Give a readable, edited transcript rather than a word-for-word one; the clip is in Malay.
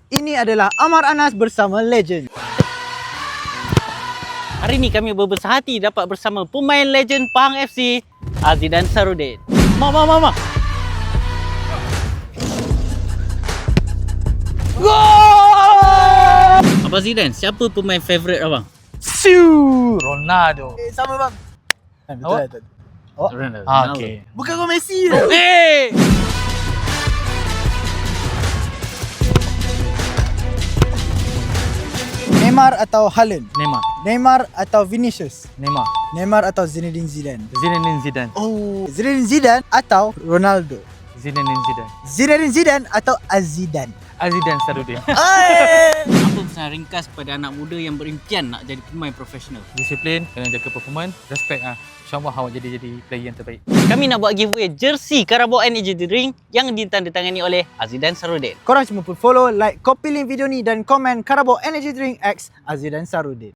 Ini adalah Amar Anas bersama Legend. Hari ini kami berbesar hati dapat bersama pemain legend Pahang FC, Azidan Sarudin. Mama. Gol! Abang Zidan, siapa pemain favourite abang? Ronaldo. Sama bang. Betul Awak? betul. Oh. Ronaldo. Okey. Bukan kau Messi. Eh! Neymar atau Haaland? Neymar. Neymar atau Vinicius? Neymar. Neymar atau Zinedine Zidane? Zinedine Zidane. Oh, Zinedine Zidane atau Ronaldo? Zinedine Zidane. Zinedine Zidane atau Azidan? Azidan Sarudin. Apa pesan ringkas kepada anak muda yang berimpian nak jadi pemain profesional? Disiplin, kena jaga performance, respect ah. InsyaAllah awak jadi player yang terbaik. Kami nak buat giveaway jersey Carabao Energy Drink yang ditandatangani oleh Azidan Sarudin. Korang cuma pun follow, like, copy link video ni dan komen Carabao Energy Drink X Azidan Sarudin.